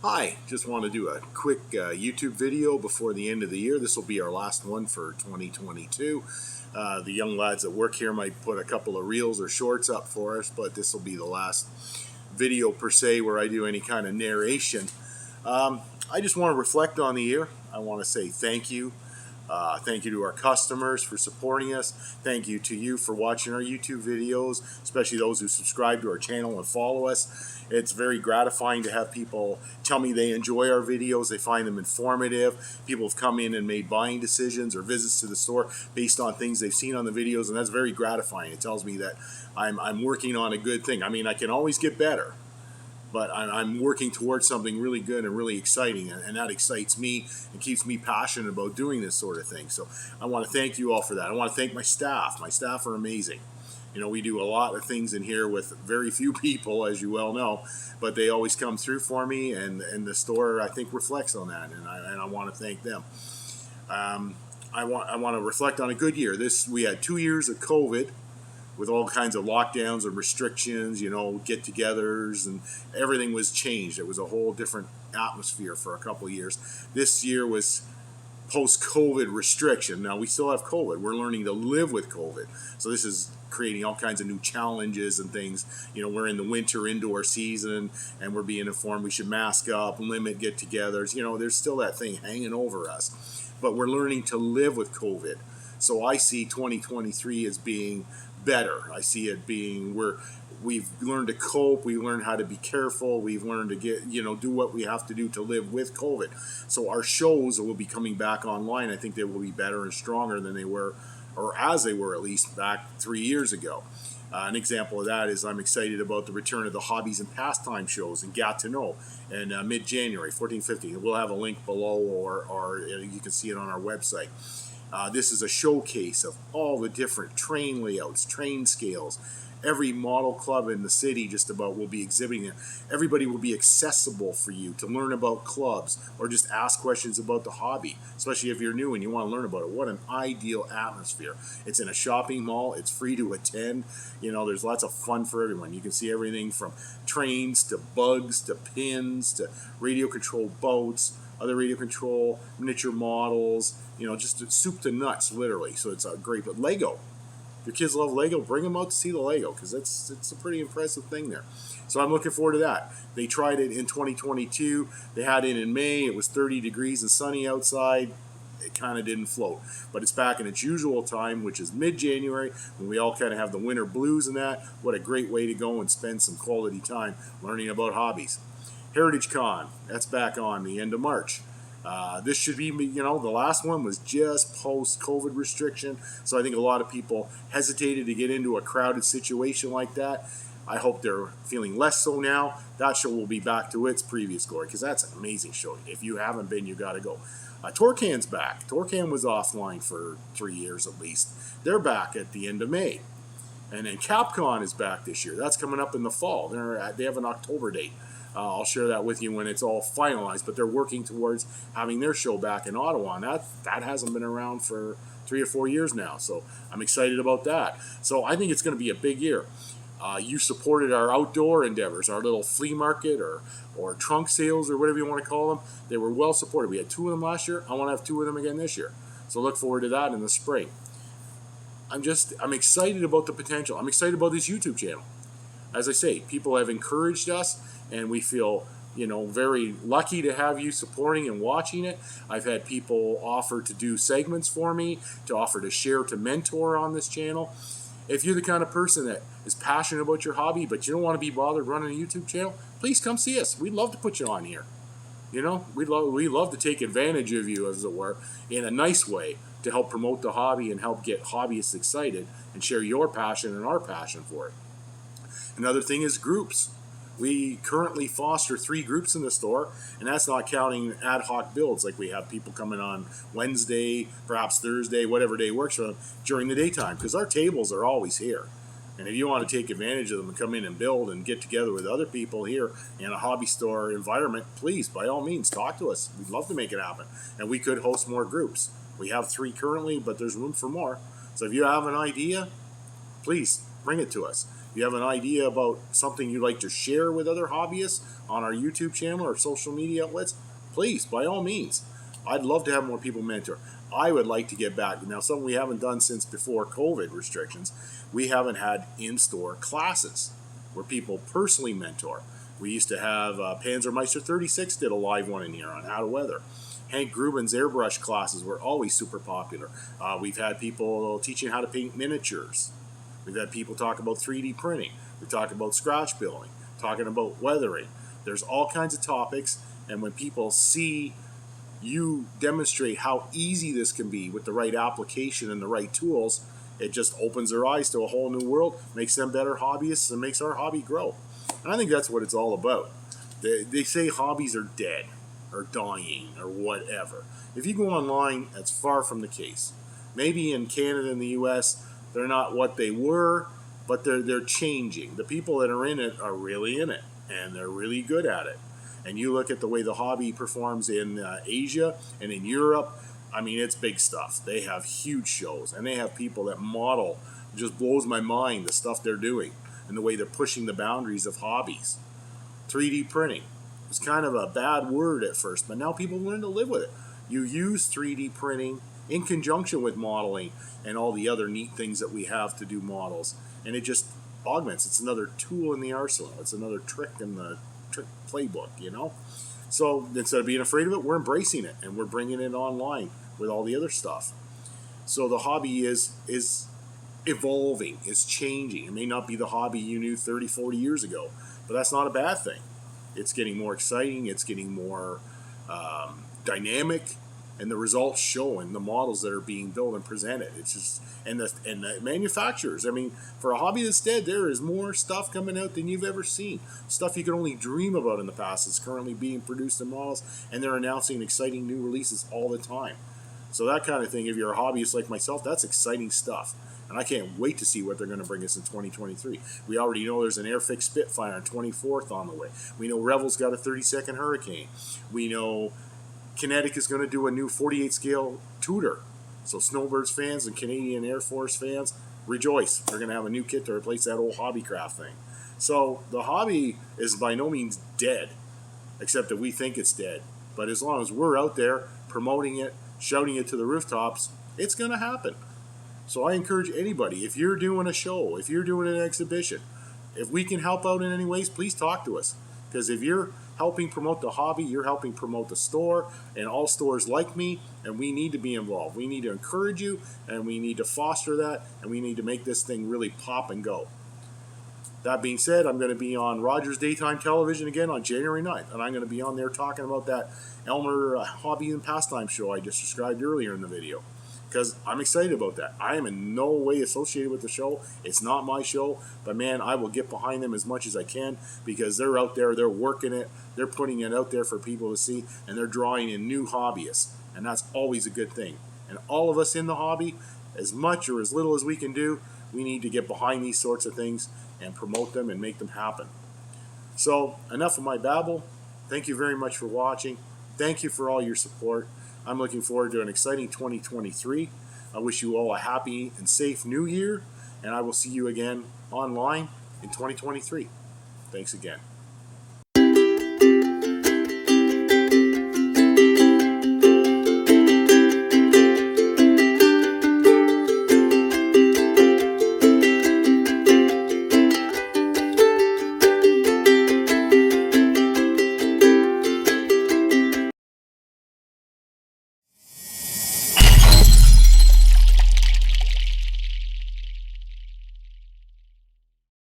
Hi, just want to do a quick YouTube video before the end of the year. This will be our last one for 2022. The young lads that work here might put a couple of reels or shorts up for us, but this will be the last video per se where I do any kind of narration. I just want to reflect on the year. I want to say thank you. Thank you to our customers for supporting us. Thank you to you for watching our YouTube videos, especially those who subscribe to our channel and follow us. It's very gratifying to have people tell me they enjoy our videos, they find them informative. People have come in and made buying decisions or visits to the store based on things they've seen on the videos, and that's very gratifying. It tells me that I'm working on a good thing. I mean, I can always get better, but I'm working towards something really good and really exciting, and that excites me and keeps me passionate about doing this sort of thing. So I want to thank you all for that. I want to thank my staff. My staff are amazing. You know, we do a lot of things in here with very few people, as you well know, but they always come through for me, and the store, I think, reflects on that, and I want to thank them. I want to reflect on a good year. We had 2 years of COVID, with all kinds of lockdowns and restrictions, you know, get-togethers, and everything was changed. It was a whole different atmosphere for a couple of years. This year was post-COVID restriction. Now, we still have COVID. We're learning to live with COVID. So this is creating all kinds of new challenges and things. You know, we're in the winter indoor season, and we're being informed we should mask up, limit get-togethers. You know, there's still that thing hanging over us. But we're learning to live with COVID. So I see 2023 as being better. I see it being we've learned to cope, we've learned how to be careful, we've learned to do what we have to do to live with COVID. So our shows will be coming back online. I think they will be better and stronger than they were, or as they were at least back 3 years ago. An example of that is I'm excited about the return of the Hobbies and Pastime shows in Gatineau in mid-January, 14, 15. We'll have a link below, or you can see it on our website. This is a showcase of all the different train layouts, train scales. Every model club in the city just about will be exhibiting it. Everybody will be accessible for you to learn about clubs or just ask questions about the hobby, especially if you're new and you want to learn about it. What an ideal atmosphere. It's in a shopping mall. It's free to attend. You know, there's lots of fun for everyone. You can see everything from trains to bugs to pins to radio-controlled boats, other radio control, miniature models, you know, just soup to nuts, literally. So it's great. But Lego, if your kids love Lego, bring them out to see the Lego, because it's a pretty impressive thing there. So I'm looking forward to that. They tried it in 2022. They had it in May. It was 30 degrees and sunny outside. It kind of didn't float. But it's back in its usual time, which is mid-January, when we all kind of have the winter blues and that. What a great way to go and spend some quality time learning about hobbies. Heritage Con, that's back on the end of March. This should be, you know, the last one was just post-COVID restriction, so I think a lot of people hesitated to get into a crowded situation like that. I hope they're feeling less so now. That show will be back to its previous glory, because that's an amazing show. If you haven't been, you got to go. Torcan's back. Torcan was offline for 3 years at least. They're back at the end of May. And then Capcom is back this year. That's coming up in the fall. They have an October date. I'll share that with you when it's all finalized, but they're working towards having their show back in Ottawa, and that hasn't been around for 3 or 4 years now, so I'm excited about that. So I think it's going to be a big year. You supported our outdoor endeavors, our little flea market or trunk sales or whatever you want to call them. They were well supported. We had 2 of them last year. I want to have 2 of them again this year. So look forward to that in the spring. I'm excited about the potential. I'm excited about this YouTube channel. As I say, people have encouraged us, and we feel, you know, very lucky to have you supporting and watching it. I've had people offer to do segments for me, to offer to share, to mentor on this channel. If you're the kind of person that is passionate about your hobby, but you don't want to be bothered running a YouTube channel, please come see us. We'd love to put you on here. You know, we love to take advantage of you, as it were, in a nice way to help promote the hobby and help get hobbyists excited and share your passion and our passion for it. Another thing is groups. We currently foster 3 groups in the store, and that's not counting ad hoc builds, like we have people coming on Wednesday, perhaps Thursday, whatever day works for them, during the daytime, because our tables are always here. And if you want to take advantage of them and come in and build and get together with other people here in a hobby store environment, please, by all means, talk to us. We'd love to make it happen. And we could host more groups. We have 3 currently, but there's room for more. So if you have an idea, please bring it to us. If you have an idea about something you'd like to share with other hobbyists on our YouTube channel or social media outlets, please, by all means. I'd love to have more people mentor. I would like to get back. Now, something we haven't done since before COVID restrictions, we haven't had in-store classes where people personally mentor. We used to have Panzermeister 36 did a live one in here on how to weather. Hank Grubin's airbrush classes were always super popular. We've had people teaching how to paint miniatures. We've had people talk about 3D printing. We talk about scratch building, talking about weathering. There's all kinds of topics, and when people see you demonstrate how easy this can be with the right application and the right tools, it just opens their eyes to a whole new world, makes them better hobbyists, and makes our hobby grow. And I think that's what it's all about. They say hobbies are dead or dying or whatever. If you go online, that's far from the case. Maybe in Canada and the US, they're not what they were, but they're changing. The people that are in it are really in it, and they're really good at it. And you look at the way the hobby performs in Asia and in Europe, I mean, it's big stuff. They have huge shows, and they have people that model. It just blows my mind, the stuff they're doing and the way they're pushing the boundaries of hobbies. 3D printing. It's kind of a bad word at first, but now people learn to live with it. You use 3D printing in conjunction with modeling and all the other neat things that we have to do models, and it just augments. It's another tool in the arsenal. It's another trick in the trick playbook, you know? So instead of being afraid of it, we're embracing it, and we're bringing it online with all the other stuff. So the hobby is evolving, it's changing. It may not be the hobby you knew 30, 40 years ago, but that's not a bad thing. It's getting more exciting, it's getting more dynamic, and the results show in the models that are being built and presented. It's just, and the manufacturers, I mean, for a hobby that's dead, there is more stuff coming out than you've ever seen. Stuff you could only dream about in the past is currently being produced in models, and they're announcing exciting new releases all the time. So that kind of thing, if you're a hobbyist like myself, that's exciting stuff. And I can't wait to see what they're going to bring us in 2023. We already know there's an Airfix Spitfire on 24th on the way. We know Revell's got a 32nd Hurricane. We know Kinetic is going to do a new 48 scale Tudor. So Snowbirds fans and Canadian Air Force fans, rejoice. They're going to have a new kit to replace that old Hobbycraft thing. So the hobby is by no means dead, except that we think it's dead. But as long as we're out there promoting it, shouting it to the rooftops, it's going to happen. So I encourage anybody, if you're doing a show, if you're doing an exhibition, if we can help out in any ways, please talk to us. Because if you're helping promote the hobby, you're helping promote the store, and all stores like me, and we need to be involved. We need to encourage you, and we need to foster that, and we need to make this thing really pop and go. That being said, I'm going to be on Rogers Daytime Television again on January 9th, and I'm going to be on there talking about that Elmer Hobby and Pastime show I just described earlier in the video. Because I'm excited about that. I am in no way associated with the show. It's not my show. But man, I will get behind them as much as I can because they're out there, they're working it, they're putting it out there for people to see, and they're drawing in new hobbyists. And that's always a good thing. And all of us in the hobby, as much or as little as we can do, we need to get behind these sorts of things and promote them and make them happen. So, enough of my babble. Thank you very much for watching. Thank you for all your support. I'm looking forward to an exciting 2023. I wish you all a happy and safe new year, and I will see you again online in 2023. Thanks again.